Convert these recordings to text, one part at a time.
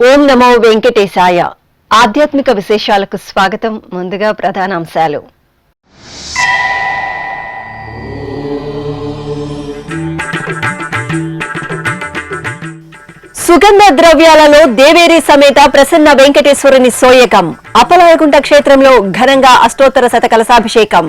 ఓం నమో వెంకటేశాయ. ఆధ్యాత్మిక విశేషాలకు స్వాగతం. ముందుగా ప్రధానాంశాలు. సుగంధ ద్రవ్యాలలో దేవేరి సమేత ప్రసన్న వెంకటేశ్వరుని సోయగం. అప్పలాయగుంట క్షేత్రంలో ఘనంగా అష్టోత్తర శతకలశాభిషేకం.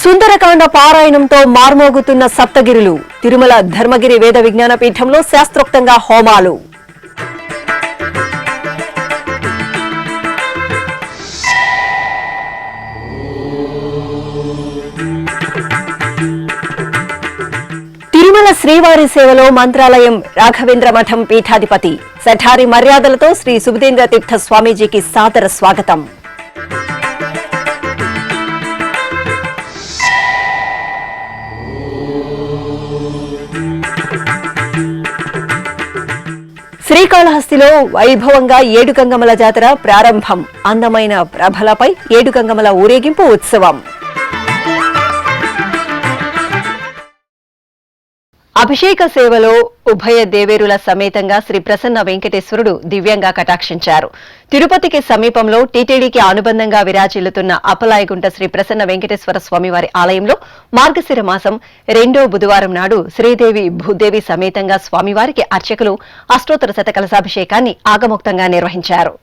సుందరకాండ పారాయణంతో మార్మోగుతున్న సప్తగిరులు. తిరుమల ధర్మగిరి వేద విజ్ఞాన పీఠంలో శాస్త్రోక్తంగా హోమాలు. తిరుమల శ్రీవారి సేవలో మంత్రాలయం రాఘవేంద్ర మఠం పీఠాధిపతి శఠారి మర్యాదలతో శ్రీ సుబుధేంద్ర తీర్థ స్వామీజీకి సాదర స్వాగతం. శ్రీకాళహస్తిలో వైభవంగా ఏడుగంగమ్మల జాతర ప్రారంభం. అందమైన ప్రభలపై ఏడుగంగమ్మల ఊరేగింపు ఉత్సవం. అభిషేక సేవలో ఉభయ దేవేరుల సమేతంగా శ్రీ ప్రసన్న వెంకటేశ్వరుడు దివ్యంగా కటాక్షించారు. తిరుపతికి సమీపంలో టీటీడీకి అనుబంధంగా విరాజిల్లుతున్న అప్పలాయగుంట శ్రీ ప్రసన్న వెంకటేశ్వర స్వామివారి ఆలయంలో మార్గశిర మాసం 2వ బుధవారం నాడు శ్రీదేవి భూదేవి సమేతంగా స్వామివారికి అర్చకులు అష్టోత్తర శతకలశాభిషేకాన్ని ఆగమోక్తంగా నిర్వహించారు.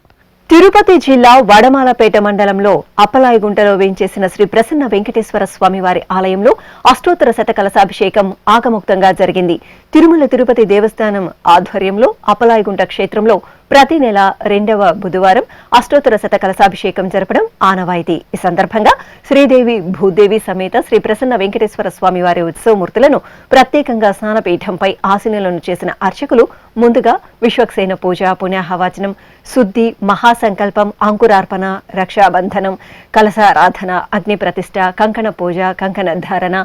తిరుపతి జిల్లా వడమాలపేట మండలంలో అప్పలాయగుంటలో వేంచేసిన శ్రీ ప్రసన్న వెంకటేశ్వర స్వామివారి ఆలయంలో అష్టోత్తర శతకలశాభిషేకం ఆగమోక్తంగా జరిగింది. తిరుమల తిరుపతి దేవస్థానం ఆధ్వర్యంలో అప్పలాయగుంట క్షేత్రంలో ప్రతి నెల 2వ బుధవారం అష్టోత్తర శతకలశాభిషేకం జరపడం ఆనవాయితీ. ఈ సందర్భంగా శ్రీదేవి భూదేవి సమేత శ్రీ ప్రసన్న వెంకటేశ్వర స్వామివారి ఉత్సవమూర్తులను ప్రత్యేకంగా స్నానపీఠంపై ఆసీనులను చేసిన అర్చకులు ముందుగా విశ్వక్సేన పూజ, పుణ్యాహవాచనం, శుద్ధి, మహాసంకల్పం, అంకురార్పణ, రక్షాబంధనం, కలశారాధన, అగ్ని ప్రతిష్ఠ, కంకణ పూజ, కంకణ ధారణ,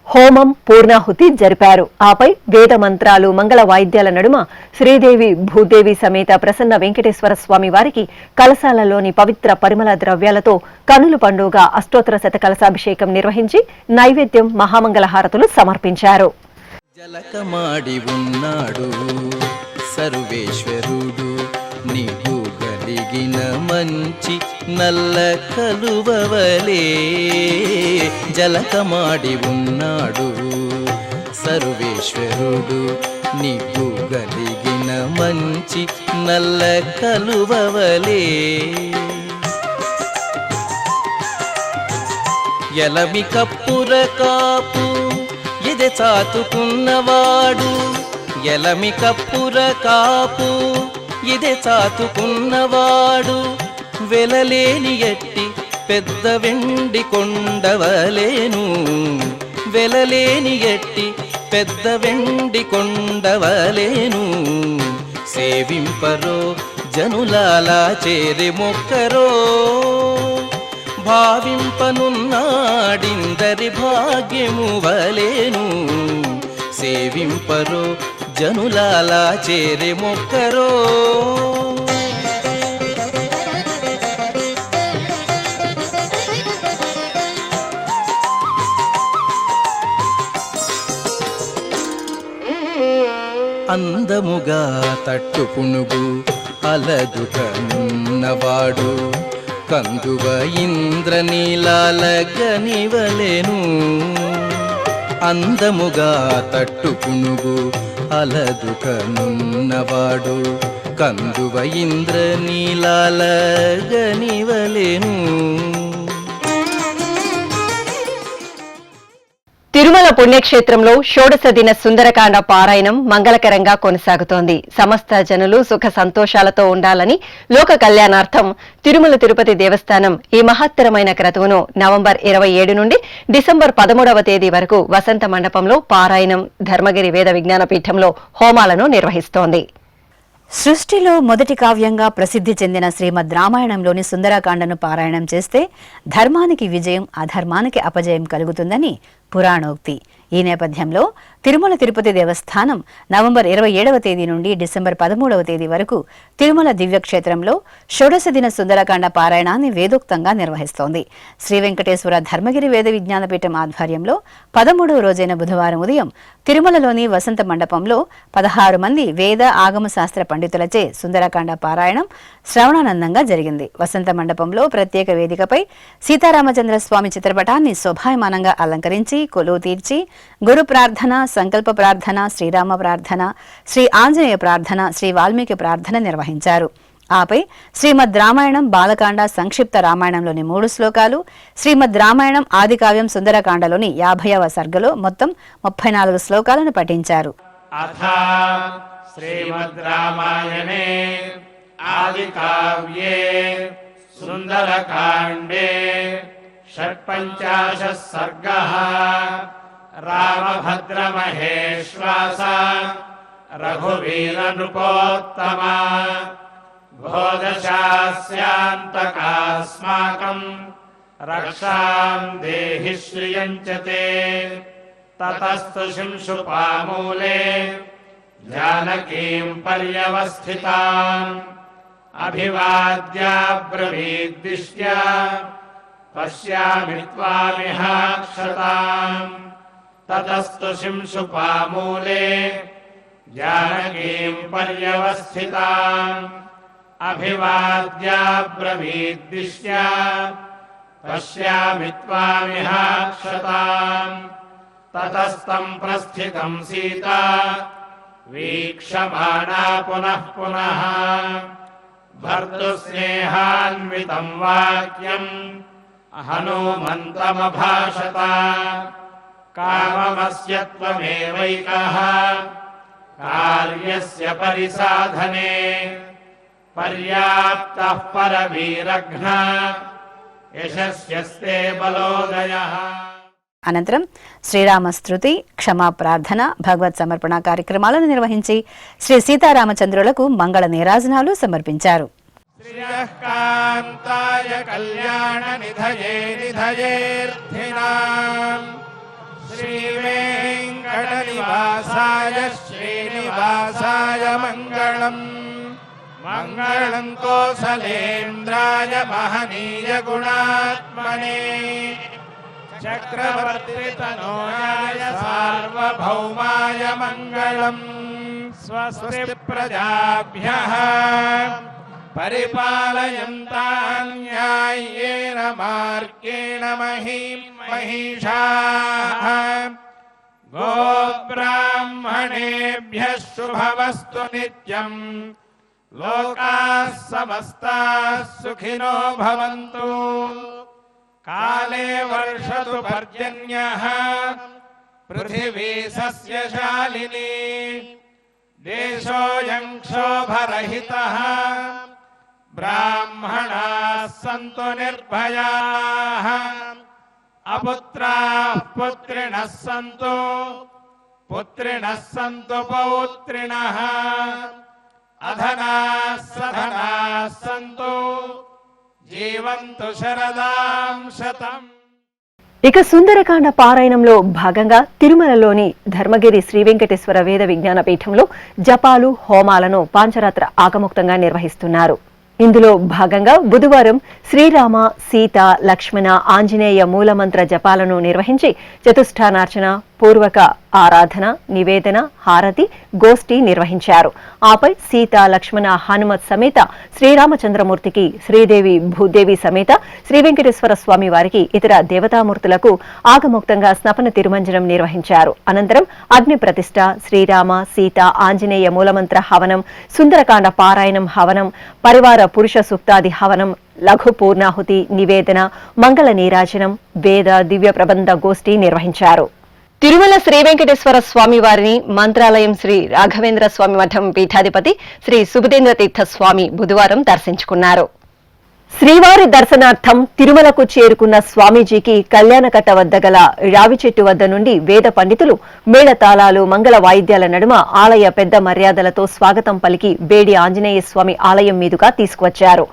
హోమం, పూర్ణాహుతి జరిపారు. ఆపై వేద మంత్రాలు, మంగళ వాయిద్యాల నడుమ శ్రీదేవి భూదేవి సమేత ప్రసన్న వెంకటేశ్వర స్వామి వారికి కలశాలలోని పవిత్ర పరిమళ ద్రవ్యాలతో కనుల పండుగ అష్టోత్తర శతకలశాభిషేకం నిర్వహించి నైవేద్యం, మహామంగళ హారతులు సమర్పించారు. జలకమాడి ఉన్నాడు సర్వేశ్వరుడు, నీవు గలిగిన మంచి నల్ల కలువవలే. జలకమాడి ఉన్నాడు సర్వేశ్వరుడు, నీవు గలిగిన మంచి నల్ల కలువవలే. ఎలమి కప్పుర కాపు ఎదె చాతుకున్నవాడు, ఎలమి కప్పుర కాపు ఇదే చాతుకున్నవాడు, వెలలేని ఎట్టి పెద్ద వెండి కొండవలేను, వెలలేని ఎట్టి పెద్ద వెండి కొండవలేను. సేవింపరో జనులాలా చేరి మొక్కరో, భావింపనున్నాడిందరి భాగ్యము వలేను. సేవింపరో జనులాలా చేరి మొక్కరో. అందముగా తట్టు పునుగు అలదుకనున్నవాడు, కందువ ఇంద్రనీలాలగనివలెను. అందముగా తట్టు పునుగు అలదుకనున్నవాడు, కందువ ఇంద్రనీలాలగనివలెను. తిరుమల పుణ్యక్షేత్రంలో షోడశ దిన సుందరకాండ పారాయణం మంగళకరంగా కొనసాగుతోంది. సమస్త జనులు సుఖ సంతోషాలతో ఉండాలని లోక కళ్యాణార్థం తిరుమల తిరుపతి దేవస్థానం ఈ మహత్తరమైన క్రతువును నవంబర్ 27 నుండి డిసెంబర్ 13వ తేదీ వరకు వసంత మండపంలో పారాయణం, ధర్మగిరి వేద విజ్ఞాన పీఠంలో హోమాలను నిర్వహిస్తోంది. సృష్టిలో మొదటి కావ్యంగా ప్రసిద్ధి చెందిన శ్రీమద్ రామాయణంలోని సుందరకాండను పారాయణం చేస్తే ధర్మానికి విజయం, అధర్మానికి అపజయం కలుగుతుందని పురాణోక్తి. ఈ నేపథ్యంలో తిరుమల తిరుపతి దేవస్థానం నవంబర్ 27వ తేదీ నుండి డిసెంబర్ 13వ తేదీ వరకు తిరుమల దివ్యక్షేత్రంలో షోడశ దిన సుందరకాండ పారాయణాన్ని వేదోక్తంగా నిర్వహిస్తోంది. శ్రీ వెంకటేశ్వర ధర్మగిరి వేద విజ్ఞాన పీఠం ఆధ్వర్యంలో 13వ రోజైన బుధవారం ఉదయం తిరుమలలోని వసంత మండపంలో 16 మంది వేద ఆగమ శాస్త్ర పండితులచే సుందరకాండ పారాయణం శ్రవణానందంగా జరిగింది. వసంత మండపంలో ప్రత్యేక వేదికపై సీతారామచంద్ర స్వామి చిత్రపటాన్ని శోభాయమానంగా అలంకరించి కొలువు తీర్చి గురు ప్రార్థన, సంకల్ప ప్రార్థన, శ్రీరామ ప్రార్థన, శ్రీ ఆంజనేయ ప్రార్థన, శ్రీ వాల్మీకి ప్రార్థన నిర్వహించారు. ఆపై శ్రీమద్ రామాయణం బాలకాండ సంక్షిప్త రామాయణంలోని 3 శ్లోకాలు, శ్రీమద్ రామాయణం ఆదికావ్యం సుందరకాండలోని 50వ సర్గలో మొత్తం 34 శ్లోకాలను పఠించారు. శ్రీమద్ రామాయణే ఆదికావ్యే సుందరకాండే షట్పంచాశः సర్గः రామభద్రమహేశ్వాస రఘువీరనృపోత్తమ భోదశాస్యాంతకాస్మాకం రక్షాం దేహి శ్రియం చ తే తతస్తు శింశుపామూలే జానకీం పర్యవస్థితాం అభివాద్యాబ్రవీద్దిష్ట్యా పశ్యామి త్వామిహాక్షతాం తతస్తు శింశుపామూలే జానకీం పర్యవస్థితాం అభివాద్యాబ్రవీద్దిష్ట్యా పశ్యామి త్వామిహాక్షతాం తతస్తం ప్రస్థితం సీతా వీక్షమాణా పునః పునః భర్తృస్నేహాన్వితం వాక్యం హనుమంతమభాషత కామమస్య త్వమేవైకః కార్యస్య పరిసాధనే పర్యాప్తః పరవీరఘ్న యశస్యస్తే బలోదయః. అనంతరం శ్రీరామస్తృతి, క్షమా ప్రార్థన, భగవత్ సమర్పణ కార్యక్రమాలను నిర్వహించి శ్రీ సీతారామచంద్రులకు మంగళ నీరాజనాలు సమర్పించారు. శ్రీయకాంతాయ కళ్యాణ నిధయే నిధయేర్థినాం శ్రీవేంకటనివాసాయ శ్రీనివాసాయ మంగళం. మంగళం కోసలేంద్రాయ మహనీయ గుణాత్మనే చక్రవర్తితనోయాయ సార్వభౌమాయ మంగళం. స్వస్తి ప్రజాభ్యః పరిపాలయంతాం న్యాయేన మార్గేణ మహీం మహిషాః. గోబ్రాహ్మణేభ్యః శుభమస్తు నిత్యం. లోకాః సమస్తాః సుఖినో భవంతు. కాలే వర్షతు పర్జన్యః పృథివీ సస్యశాలినీ. దేశోऽयं క్షోభరహితః. బ్రాహ్మణాः సంతు నిర్భయాः. అపుత్రాः పుత్రిణः సంతు. పుత్రిణः సంతు పౌత్రిణः. అధనాः సధనాः సంతు. జీవంతు శరదాం శతం. ఇక సుందరకాండ పారాయణంలో భాగంగా తిరుమలలోని ధర్మగిరి శ్రీ వెంకటేశ్వర వేద విజ్ఞాన పీఠంలో జపాలు, హోమాలను పాంచరాత్ర ఆగమోక్తంగా నిర్వహిస్తున్నారు. ఇందులో భాగంగా బుధవారం శ్రీరామ, సీత, లక్ష్మణ, ఆంజనేయ మూలమంత్ర జపాలను నిర్వహించి చతుష్ఠానార్చన, పూర్వక ఆరాధన, నివేదన, హారతి, గోష్ఠి నిర్వహించారు. ఆపై సీత, లక్ష్మణ, హనుమత్ సమేత శ్రీరామచంద్రమూర్తికి, శ్రీదేవి, భూదేవి సమేత శ్రీ వెంకటేశ్వర స్వామి వారికి, ఇతర దేవతామూర్తులకు ఆగమోక్తంగా స్నపన తిరుమంజనం నిర్వహించారు. అనంతరం అగ్ని ప్రతిష్ఠ, శ్రీరామ, సీత, ఆంజనేయ మూలమంత్ర హవనం, సుందరకాండ పారాయణం హవనం, పరివార పురుష సూక్తాది హవనం, లఘు పూర్ణాహుతి, నివేదన, మంగళ నీరాజనం, వేద దివ్య ప్రబంధ గోష్ఠి నిర్వహించారు. తిరుమల శ్రీ వెంకటేశ్వర స్వామి వారిని మంత్రాలయం శ్రీ రాఘవేంద్ర స్వామి మఠం పీఠాధిపతి శ్రీ సుబుధేంద్ర తీర్థ స్వామి బుధవారం దర్శించుకున్నారు. శ్రీవారి దర్శనార్థం తిరుమలకు చేరుకున్న స్వామీజీకి కళ్యాణకట్ట వద్ద గల రావి చెట్టు వద్ద నుండి వేద పండితులు మేళతాళాలు మంగళ వాయిద్యాల నడుమ ఆలయ పెద్ద మర్యాదలతో స్వాగతం పలికి బేడి ఆంజనేయ స్వామి ఆలయం మీదుగా తీసుకువచ్చారు.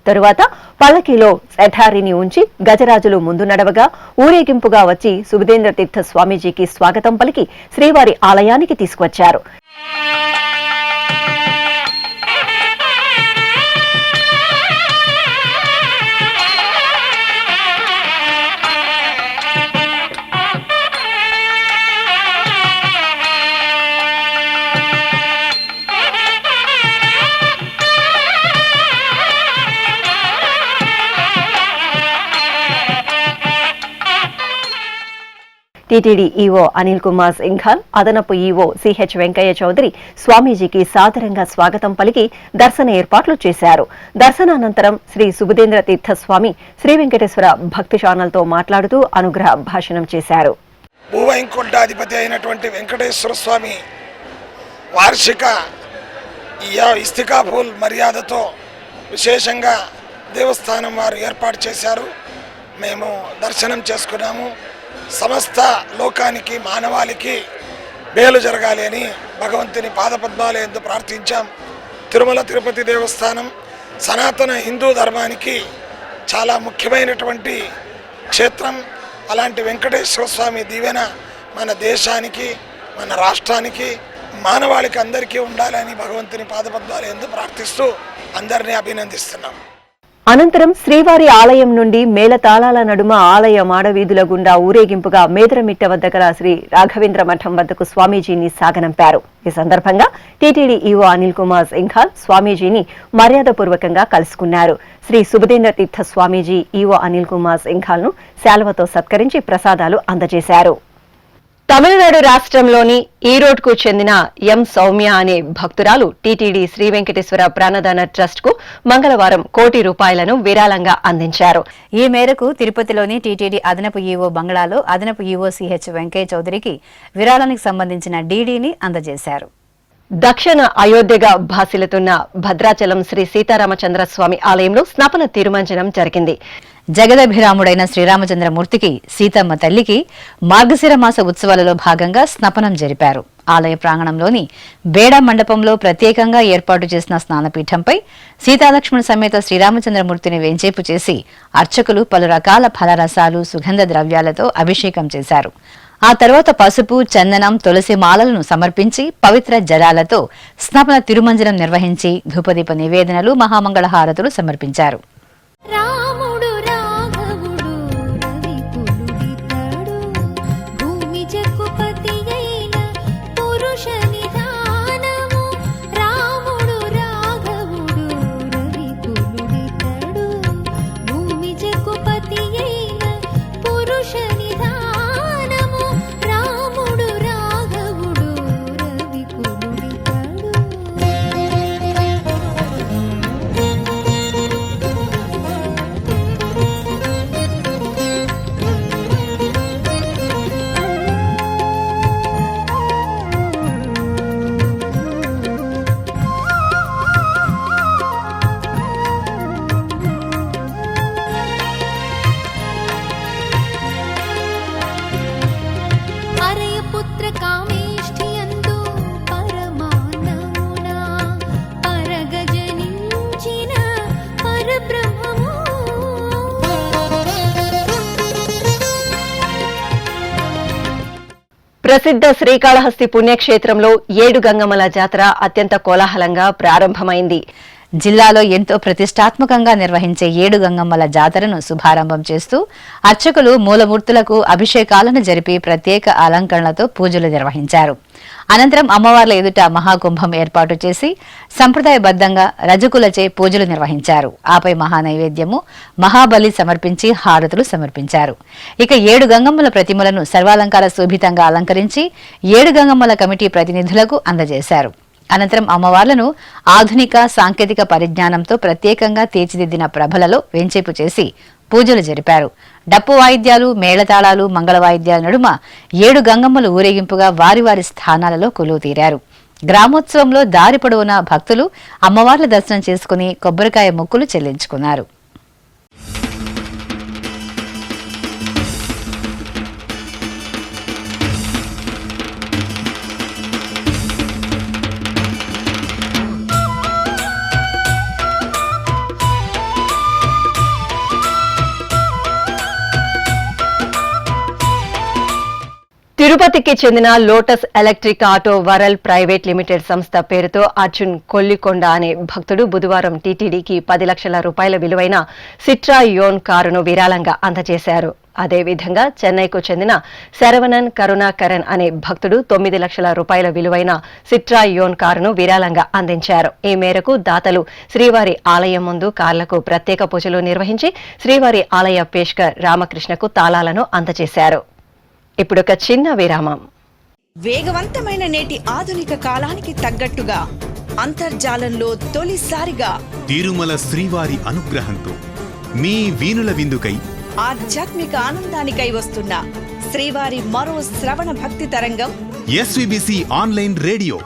తరువాత పల్లకీలో శఠారిని ఉంచి గజరాజులు ముందు నడవగా ఊరేగింపుగా వచ్చి సుబుధేంద్ర తీర్థ స్వామీజీకి స్వాగతం పలికి శ్రీవారి ఆలయానికి తీసుకువచ్చారు. టీటీడీ ఈవో అనిల్ కుమార్ సింఘాల్, అదనపు ఈవో సిహెచ్ వెంకయ్య చౌదరి స్వామీజీకి సాదరంగా స్వాగతం పలికి దర్శన ఏర్పాట్లు చేశారు. దర్శనానంతరం శ్రీ సుబుధేంద్ర తీర్థ స్వామి శ్రీ వెంకటేశ్వర భక్తి ఛానల్తో మాట్లాడుతూ అనుగ్రహ భాషణం చేశారు. భూవైకుంఠాధిపతి అయినటువంటి వెంకటేశ్వర స్వామి వార్షిక ఇస్తికాఫూల్ మర్యాదతో విశేషంగా దేవస్థానం వారు ఏర్పాటు చేశారు. మేము దర్శనం చేసుకున్నాము. సమస్త లోకానికి మానవాళికి మేలు జరగాలి అని భగవంతుని పాదపద్మాలు ఎందు ప్రార్థించాం. తిరుమల తిరుపతి దేవస్థానం సనాతన హిందూ ధర్మానికి చాలా ముఖ్యమైనటువంటి క్షేత్రం. అలాంటి వెంకటేశ్వర స్వామి దీవెన మన దేశానికి, మన రాష్ట్రానికి, మానవాళికి అందరికీ ఉండాలని భగవంతుని పాదపద్మాలు ఎందు ప్రార్థిస్తూ అందరినీ అభినందిస్తున్నాం. అనంతరం శ్రీవారి ఆలయం నుండి మేళతాళాల నడుమ ఆలయ మాడవీధుల గుండా ఊరేగింపుగా మేదరమిట్ట వద్ద గల శ్రీ రాఘవేంద్ర మఠం వద్దకు స్వామీజీని సాగనంపారు. ఈ సందర్భంగా టీటీడీ ఈవో అనిల్ కుమార్ సింఘాల్ స్వామీజీని మర్యాదపూర్వకంగా కలుసుకున్నారు. శ్రీ సుబుధేంద్ర తీర్థ స్వామీజీ ఈవో అనిల్ కుమార్ సింఘాల్ ను శాలువతో సత్కరించి ప్రసాదాలు అందజేశారు. తమిళనాడు రాష్ట్రంలోని ఈరోడ్కు చెందిన ఎం సౌమ్య అనే భక్తురాలు టీటీడీ శ్రీ వెంకటేశ్వర ప్రాణదాన ట్రస్ట్ కు మంగళవారం ₹1,00,00,000 విరాళంగా అందించారు. ఈ మేరకు తిరుపతిలోని టీటీడీ అదనపు ఈవో బంగ్లాలో అదనపు ఈవో సిహెచ్ వెంకయ్య చౌదరికి విరాళానికి సంబంధించిన డీడీని అందజేశారు. దక్షిణ అయోధ్యగా భాసిల్లుతున్న భద్రాచలం శ్రీ సీతారామచంద్రస్వామి ఆలయంలో స్నపన తిరుమంజనం జరిగింది. జగదభిరాముడైన శ్రీరామచంద్రమూర్తికి, సీతమ్మ తల్లికి మార్గశిర మాస ఉత్సవాలలో భాగంగా స్నపనం జరిపారు. ఆలయ ప్రాంగణంలోని బేడ మండపంలో ప్రత్యేకంగా ఏర్పాటు చేసిన స్నానపీఠంపై సీతాలక్ష్మణ సమేత శ్రీరామచంద్రమూర్తిని వెంచేపు చేసి అర్చకులు పలు రకాల ఫలరసాలు, సుగంధ ద్రవ్యాలతో అభిషేకం చేశారు. ఆ తర్వాత పసుపు, చందనం, తులసి మాలలను సమర్పించి పవిత్ర జలాలతో స్నపన తిరుమంజనం నిర్వహించి ధూపదీప నివేదనలు, మహామంగళహారతులు సమర్పించారు. రాముడు రాఘవుడు రవికులుడితడు భూమి జగ్గుపతి అయిన పురుష నిధానము. రాముడు రాఘవుడు రవికులుడితడు భూమి జగ్గుపతి అయిన పురుష నిధానము. రాముడు రాఘవుడు రవికులుడితడు. అరయపుత్ర కామేష్ఠియందు పరమానమున పరగజనించిన పరబ్రహ్మము. ప్రసిద్ధ శ్రీకాళహస్తి పుణ్యక్షేత్రంలో 7 గంగమ్మల జాతర అత్యంత కోలాహలంగా ప్రారంభమైంది. జిల్లాలో ఎంతో ప్రతిష్టాత్మకంగా నిర్వహించే 7 గంగమ్మల జాతరను శుభారంభం చేస్తూ అర్చకులు మూలమూర్తులకు అభిషేకాలను జరిపి ప్రత్యేక అలంకరణలతో పూజలు నిర్వహించారు. అనంతరం అమ్మవార్ల ఎదుట మహాకుంభం ఏర్పాటు చేసి సంప్రదాయబద్ధంగా రజకులచే పూజలు నిర్వహించారు. ఆపై మహానైవేద్యము, మహాబలి సమర్పించి హారతులు సమర్పించారు. ఇక 7 గంగమ్మల ప్రతిమలను సర్వాలంకార శోభితంగా అలంకరించి 7 గంగమ్మల కమిటీ ప్రతినిధులకు అందజేశారు. అనంతరం అమ్మవార్లను ఆధునిక సాంకేతిక పరిజ్ఞానంతో ప్రత్యేకంగా తీర్చిదిద్దిన ప్రభలలో వెంచేపు చేసి పూజలు జరిపారు. డప్పు వాయిద్యాలు, మేళతాళాలు, మంగళ వాయిద్యాల నడుమ 7 గంగమ్మలు ఊరేగింపుగా వారి వారి స్థానాలలో కొలువు తీరారు. గ్రామోత్సవంలో దారి పొడవునా భక్తులు అమ్మవార్ల దర్శనం చేసుకుని కొబ్బరికాయ మొక్కులు చెల్లించుకున్నారు. తిరుపతికి చెందిన lotus electric auto world private limited సంస్థ పేరుతో అర్జున్ కొల్లికొండ అనే భక్తుడు బుధవారం టీటీడీకి 10 లక్షల రూపాయల విలువైన సిట్రా యోన్ కారును విరాళంగా అందజేశారు. అదేవిధంగా చెన్నైకు చెందిన శరవణన్ కరుణాకరన్ అనే భక్తుడు 9 లక్షల రూపాయల విలువైన సిట్రా యోన్ కారును విరాళంగా అందించారు. ఈ మేరకు దాతలు శ్రీవారి ఆలయం ముందు కార్లకు ప్రత్యేక పూజలు నిర్వహించి శ్రీవారి ఆలయ పేష్కర్ రామకృష్ణకు తాళాలను అందజేశారు. ఇప్పుడొక చిన్న విరామం. వేగవంతమైన నేటి ఆధునిక కాలానికి తగ్గట్టుగా అంతర్జాలంలో తొలిసారిగా తిరుమల శ్రీవారి అనుగ్రహంతో మీ వీణుల విందుకై ఆధ్యాత్మిక ఆనందానికై వస్తున్న శ్రీవారి మరో శ్రవణ భక్తి తరంగం ఎస్విబిసి ఆన్లైన్ రేడియో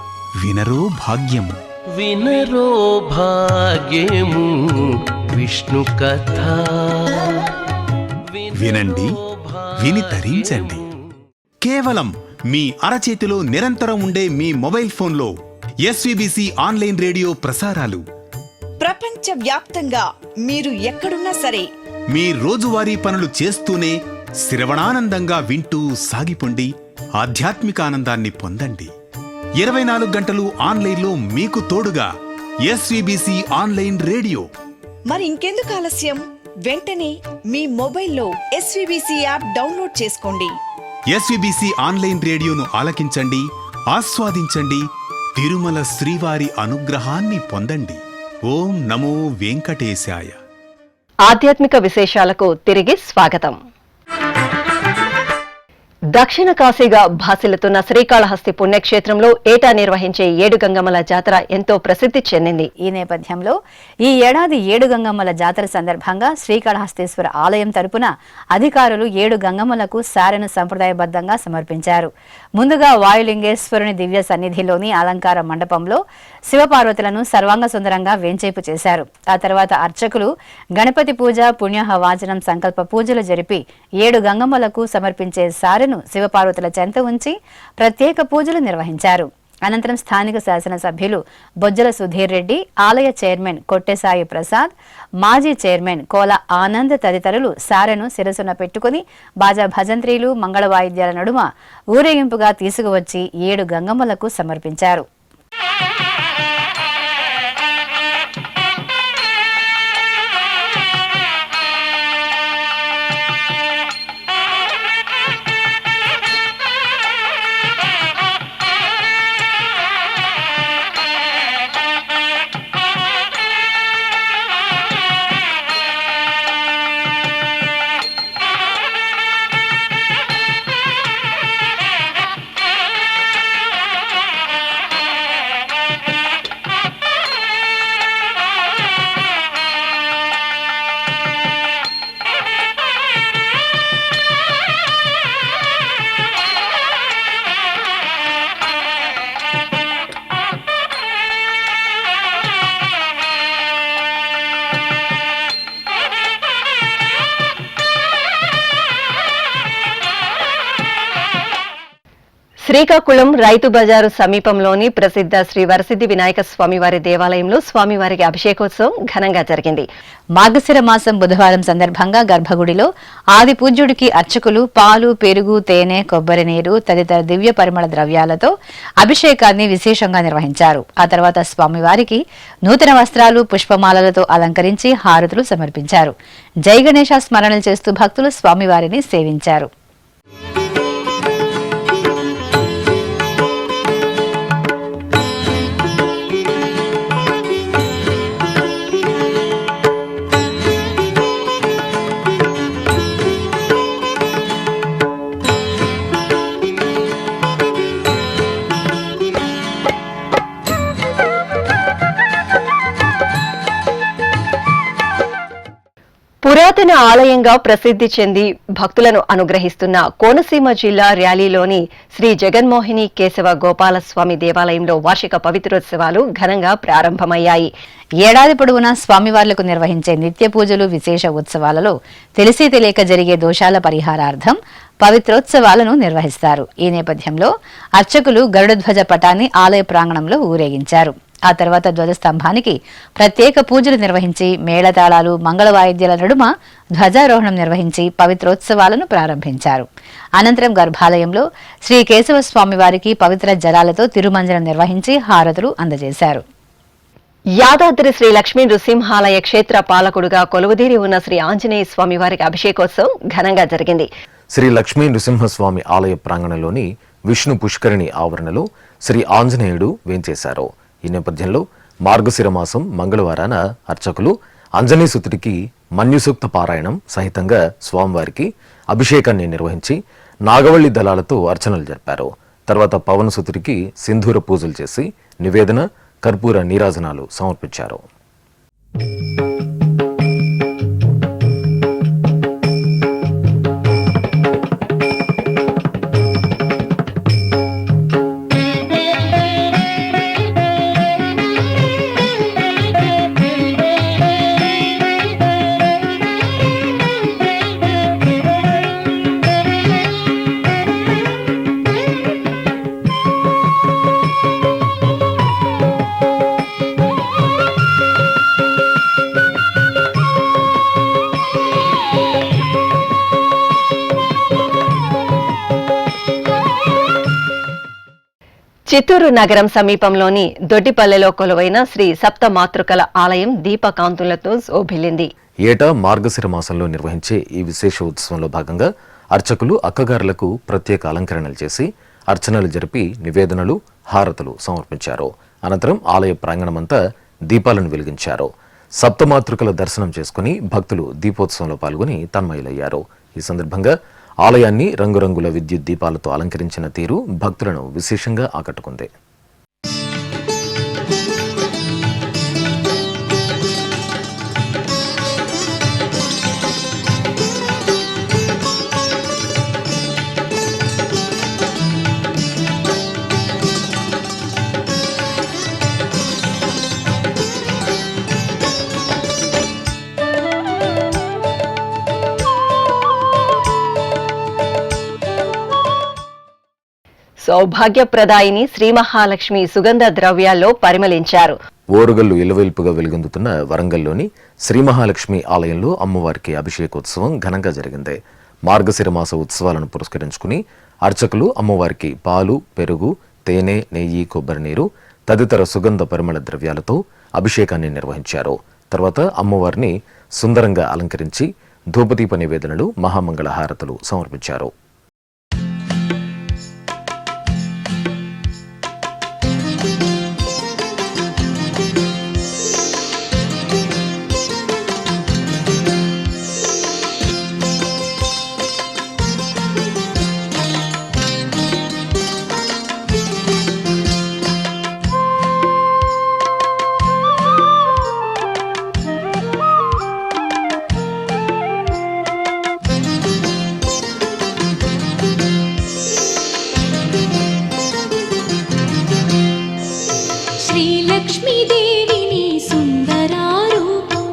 వినరో భాగ్యము. వినరో భాగ్యము విష్ణు కథ. వినండి, విని తరించండి. కేవలం మీ అరచేతిలో నిరంతరం ఉండే మీ మొబైల్ ఫోన్లో ఎస్విబిసి ఆన్లైన్ రేడియో ప్రసారాలు ప్రపంచ వ్యాప్తంగా మీరు ఎక్కడున్నా సరే మీ రోజువారీ పనులు చేస్తూనే శ్రవణానందంగా వింటూ సాగిపోండి, ఆధ్యాత్మిక ఆనందాన్ని పొందండి. 24 గంటలు ఆన్లైన్లో మీకు తోడుగా ఎస్విబిసి ఆన్లైన్ రేడియో. మరి ఇంకెందుకు ఆలస్యం? వెంటనే మీ మొబైల్లో ఎస్విబిసి యాప్ డౌన్లోడ్ చేసుకోండి. ఎస్విబిసి ఆన్లైన్ రేడియోను ఆలకించండి, ఆస్వాదించండి, తిరుమల శ్రీవారి అనుగ్రహాన్ని పొందండి. ఓం నమో వెంకటేశాయ. ఆధ్యాత్మిక విశేషాలకు తిరిగి స్వాగతం. దక్షిణ కాశీగా భాసిల్లుతున్న శ్రీకాళహస్తి పుణ్యక్షేత్రంలో ఏటా నిర్వహించే 7 గంగమ్మల జాతర ఎంతో ప్రసిద్ధి చెందింది. ఈ నేపథ్యంలో ఈ ఏడాది 7 గంగమ్మల జాతర సందర్భంగా శ్రీకాళహస్తీశ్వర ఆలయం తరపున అధికారులు 7 గంగమ్మలకు సారెను సంప్రదాయబద్ధంగా సమర్పించారు. ముందుగా వాయులింగేశ్వరుని దివ్య సన్నిధిలోని అలంకార మండపంలో శివపార్వతులను సర్వాంగ సుందరంగా వేంచేపు చేశారు. ఆ తర్వాత అర్చకులు గణపతి పూజ, పుణ్యాహ వాచనం, సంకల్ప పూజలు జరిపి 7 గంగమ్మలకు సమర్పించే సారెను శివపార్వతుల చెంత ఉంచి ప్రత్యేక పూజలు నిర్వహించారు. అనంతరం స్థానిక శాసనసభ్యులు బొజ్జల సుధీర్ రెడ్డి, ఆలయ చైర్మన్ కొట్టెసాయి ప్రసాద్, మాజీ చైర్మన్ కోల ఆనంద్ తదితరులు సారెను శిరసున పెట్టుకుని బాజా భజంత్రీలు, మంగళ వాయిద్యాల నడుమ ఊరేగింపుగా తీసుకువచ్చి 7 గంగమ్మలకు సమర్పించారు. శ్రీకాకుళం రైతు బజారు సమీపంలోని ప్రసిద్ధ శ్రీ వరసిద్ధి వినాయక స్వామివారి దేవాలయంలో స్వామివారికి అభిషేకోత్సవం ఘనంగా జరిగింది. మార్గశిర మాసం బుధవారం సందర్భంగా గర్భగుడిలో ఆది పూజ్యుడికి అర్చకులు పాలు, పెరుగు, తేనె, కొబ్బరి నీరు తదితర దివ్య పరిమళ ద్రవ్యాలతో అభిషేకాన్ని విశేషంగా నిర్వహించారు. ఆ తర్వాత స్వామివారికి నూతన వస్త్రాలు, పుష్పమాలలతో అలంకరించి హారతులు సమర్పించారు. జై గణేశ స్మరణలు చేస్తూ భక్తులు స్వామివారిని సేవించారు. పురాతన ఆలయంగా ప్రసిద్ధి చెంది భక్తులను అనుగ్రహిస్తున్న కోనసీమ జిల్లా ర్యాలీలోని శ్రీ జగన్మోహిని కేశవ గోపాలస్వామి దేవాలయంలో వార్షిక పవిత్రోత్సవాలు ఘనంగా ప్రారంభమయ్యాయి. ఏడాది పొడవునా స్వామివార్లకు నిర్వహించే నిత్య పూజలు, విశేష ఉత్సవాలలో తెలిసి తెలియక జరిగే దోషాల పరిహారార్థం పవిత్రోత్సవాలను నిర్వహిస్తారు. ఈ నేపథ్యంలో అర్చకులు గరుడధ్వజ పటాన్ని ఆలయ ప్రాంగణంలో ఊరేగించారు. ఆ తర్వాత ధ్వజస్తంభానికి ప్రత్యేక పూజలు నిర్వహించి మేళతాళాలు, మంగళ వాయిద్యాల నడుమ ధ్వజారోహణం నిర్వహించి పవిత్రోత్సవాలను ప్రారంభించారు. అనంతరం గర్భాలయంలో శ్రీ కేశవ స్వామివారికి పవిత్ర జలాలతో తిరుమంజనం నిర్వహించి హారతులు అందజేశారు. యాదాద్రి శ్రీ లక్ష్మీ నృసింహాలయ క్షేత్ర పాలకుడుగా కొలువుదీరి ఉన్న శ్రీ ఆంజనేయ స్వామివారికి అభిషేకోత్సవం ఘనంగా జరిగింది. శ్రీ లక్ష్మీ నృసింహస్వామి ఆలయ ప్రాంగణంలోని విష్ణు పుష్కరిణి ఆవరణలో శ్రీ ఆంజనేయుడు వేంచేశారు. ఈ నేపథ్యంలో మార్గశిర మాసం మంగళవారాన అర్చకులు ఆంజనేయసుతుడికి మన్యుసూక్త పారాయణం సహితంగా స్వామివారికి అభిషేకాన్ని నిర్వహించి నాగవల్లి దళాలతో అర్చనలు జరిపారు. తర్వాత పవనసుతుడికి సింధూర పూజలు చేసి నివేదన, కర్పూర నీరాజనాలు సమర్పించారు. చిత్తూరు నగరం సమీపంలోని దొడ్డిపల్లెలో కొలువైన శ్రీ సప్త మాతృకల ఆలయం దీపకాంతులతో శోభిల్లింది. ఏటా మార్గశిర మాసంలో నిర్వహించే ఈ విశేష ఉత్సవంలో భాగంగా అర్చకులు అక్కగారులకు ప్రత్యేక అలంకరణలు చేసి అర్చనలు జరిపి నివేదనలు, హారతులు సమర్పించారు. అనంతరం ఆలయ ప్రాంగణమంతా దీపాలను వెలిగించారు. సప్తమాతృకల దర్శనం చేసుకుని భక్తులు దీపోత్సవంలో పాల్గొని తన్మయులయ్యారు. ఈ సందర్భంగా ఆలయాన్ని రంగురంగుల విద్యుత్ దీపాలతో అలంకరించిన తీరు భక్తులను విశేషంగా ఆకట్టుకుంది. సౌభాగ్యప్రదాయిని శ్రీ మహాలక్ష్మి సుగంధ ద్రవ్యాల్లో పరిమళించారు. ఓరుగల్లు ఇలవెల్పుగా వెలుగొందుతున్న వరంగల్లోని శ్రీ మహాలక్ష్మి ఆలయంలో అమ్మవారికి అభిషేకోత్సవం ఘనంగా జరిగింది. మార్గశిర మాస ఉత్సవాలను పురస్కరించుకుని అర్చకులు అమ్మవారికి పాలు, పెరుగు, తేనె, నెయ్యి, కొబ్బరి నీరు తదితర సుగంధ పరిమళ ద్రవ్యాలతో అభిషేకాన్ని నిర్వహించారు. తర్వాత అమ్మవారిని సుందరంగా అలంకరించి ధూపదీప నివేదనలు, మహామంగళ హారతులు సమర్పించారు. లక్ష్మీదేవిని సుందరారూపం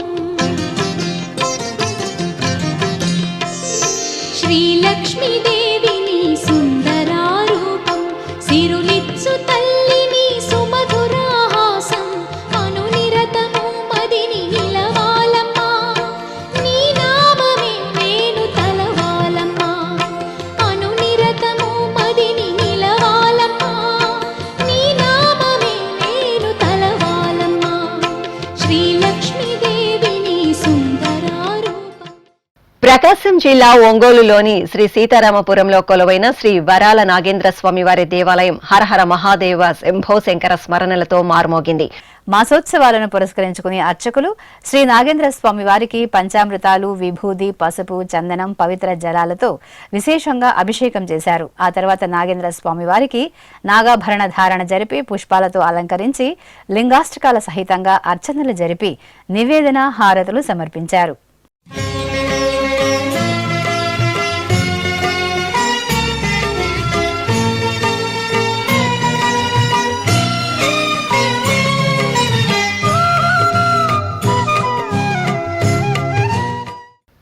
శ్రీ లక్ష్మీదేవిని సుందరారూపం ప్రకాశం జిల్లా ఒంగోలులోని శ్రీ సీతారామపురంలో కొలువైన శ్రీ వరాల నాగేంద్ర స్వామివారి దేవాలయం హరహర మహాదేవ శంభో శంకర స్మరణలతో మారుమోగింది. మాసోత్సవాలను పురస్కరించుకుని అర్చకులు శ్రీ నాగేంద్ర స్వామి వారికి పంచామృతాలు, విభూది, పసుపు, చందనం, పవిత్ర జలాలతో విశేషంగా అభిషేకం చేశారు. ఆ తర్వాత నాగేంద్ర స్వామి వారికి నాగాభరణ ధారణ జరిపి పుష్పాలతో అలంకరించి లింగాష్టకాల సహితంగా అర్చనలు జరిపి నివేదన, హారతులు సమర్పించారు.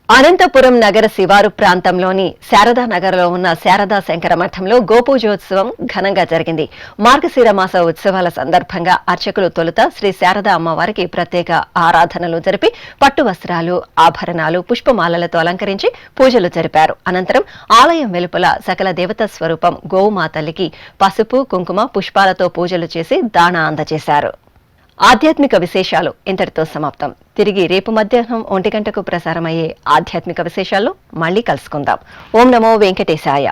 అనంతపురం నగర శివారు ప్రాంతంలోని శారదానగర్లో ఉన్న శారదా శంకర మఠంలో గోపూజోత్సవం ఘనంగా జరిగింది. మార్గశిర మాస ఉత్సవాల సందర్భంగా అర్చకులు తొలుత శ్రీ శారదా అమ్మవారికి ప్రత్యేక ఆరాధనలు జరిపి పట్టు వస్త్రాలు, ఆభరణాలు, పుష్పమాలలతో అలంకరించి పూజలు జరిపారు. అనంతరం ఆలయం వెలుపల సకల దేవతా స్వరూపం గోమాతల్లికి పసుపు, కుంకుమ, పుష్పాలతో పూజలు చేసి దాన అందజేశారు. ఆధ్యాత్మిక విశేషాలు ఇంతటితో సమాప్తం. తిరిగి రేపు మధ్యాహ్నం 1 గంటకు ప్రసారమయ్యే ఆధ్యాత్మిక విశేషాల్లో మళ్ళీ కలుసుకుందాం. ఓం నమో వెంకటేశాయ.